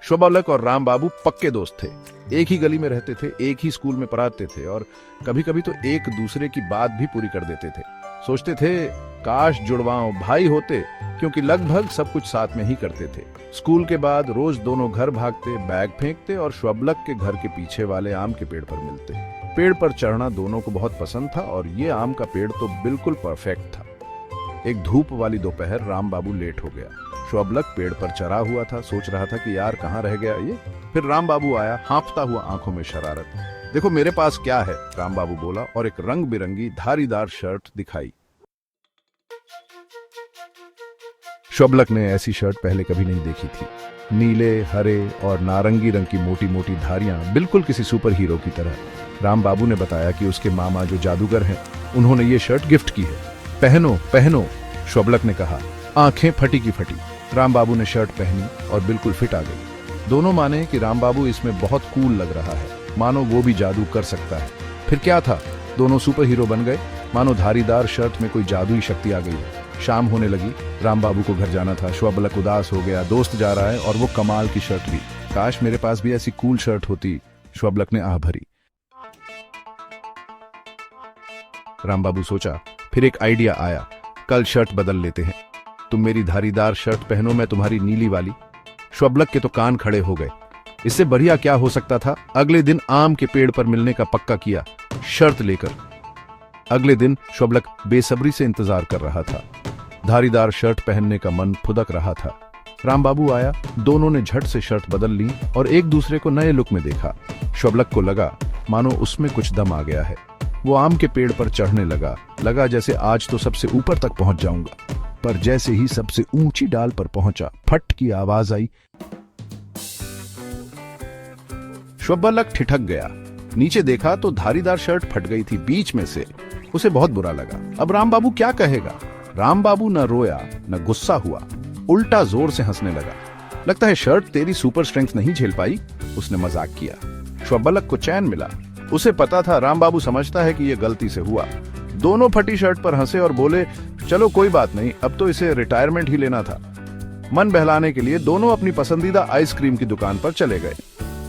शोभालक और राम बाबू पक्के दोस्त थे। एक ही गली में रहते थे, एक ही स्कूल में पढ़ाते थे और कभी कभी तो एक दूसरे की बात भी पूरी कर देते थे। सोचते थे काश जुड़वाओं भाई होते, क्योंकि लगभग सब कुछ साथ में ही करते थे। स्कूल के बाद रोज दोनों घर भागते, बैग फेंकते और शोभालक के घर के पीछे वाले आम के पेड़ पर मिलते। पेड़ पर चढ़ना दोनों को बहुत पसंद था और ये आम का पेड़ तो बिल्कुल परफेक्ट था। एक धूप वाली दोपहर राम बाबू लेट हो गया। शोभालक पेड़ पर चढ़ा हुआ था, सोच रहा था कि यार कहाँ रह गया ये। फिर राम बाबू आया, हाँफता हुआ, आंखों में शरारत। देखो मेरे पास क्या है, राम बाबू बोला और एक रंग बिरंगी धारीदार शर्ट दिखाई। शोभालक ने ऐसी शर्ट पहले कभी नहीं देखी थी। नीले, हरे और नारंगी रंग की मोटी मोटी धारियां, बिल्कुल किसी सुपर हीरो की तरह। राम बाबू ने बताया कि उसके मामा जो जादूगर हैं, उन्होंने ये शर्ट गिफ्ट की है। पहनो पहनो, शोभालक ने कहा। आंखें फटी की फटी। राम बाबू ने शर्ट पहनी और बिल्कुल फिट आ गई। दोनों माने कि राम बाबू इसमें बहुत कूल लग रहा है, मानो वो भी जादू कर सकता है। फिर क्या था, दोनों सुपर हीरो बन गए, मानो धारीदार शर्ट में कोई जादुई शक्ति आ गई। शाम होने लगी, राम बाबू को घर जाना था। शोभालक उदास हो गया, दोस्त जा रहा है और वो कमाल की शर्ट भी। काश मेरे पास भी ऐसी कूल शर्ट होती, शोभालक ने आह भरी। राम बाबू सोचा, फिर एक आइडिया आया, कल शर्ट बदल लेते हैं। तुम मेरी धारीदार शर्ट पहनो, मैं तुम्हारी नीली वाली। शोभालक के तो कान खड़े हो गए। इससे बढ़िया क्या हो सकता था। अगले दिन आम के पेड़ पर मिलने का पक्का किया, शर्त लेकर। अगले दिन शोभालक बेसब्री से इंतजार कर रहा था। धारीदार शर्ट पहनने का मन फुदक रहा था। राम बाबू आया, दोनों ने झट से शर्ट बदल ली और एक दूसरे को नए लुक में देखा। शोभालक को लगा मानो उसमें कुछ दम आ गया है। वो आम के पेड़ पर चढ़ने लगा जैसे आज तो सबसे ऊपर तक पहुंच जाऊंगा। पर जैसे ही सबसे ऊंची डाल पर पहुंचा, फट की आवाज आई। शोभालक ठिठक गया। नीचे देखा तो धारीदार शर्ट फट गई थी बीच में से। उसे बहुत बुरा लगा। अब राम बाबू क्या कहेगा। राम बाबू न रोया न गुस्सा हुआ, उल्टा जोर से हंसने लगा। लगता है शर्ट तेरी सुपर स्ट्रेंथ नहीं झेल पाई, उसने मजाक किया। शोभालक को चैन मिला। उसे पता था राम बाबू समझता है कि यह गलती से हुआ। दोनों फटी शर्ट पर हंसे और बोले, चलो कोई बात नहीं, अब तो इसे रिटायरमेंट ही लेना था। मन बहलाने के लिए दोनों अपनी पसंदीदा आइसक्रीम की दुकान पर चले गए।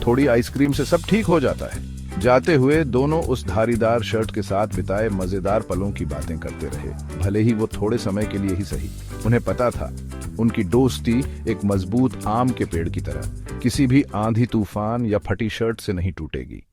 थोड़ी आइसक्रीम से सब ठीक हो जाता है। जाते हुए दोनों उस धारीदार शर्ट के साथ बिताए मजेदार पलों की बातें करते रहे, भले ही वो थोड़े समय के लिए ही सही। उन्हें पता था उनकी दोस्ती एक मजबूत आम के पेड़ की तरह किसी भी आंधी तूफान या फटी शर्ट से नहीं टूटेगी।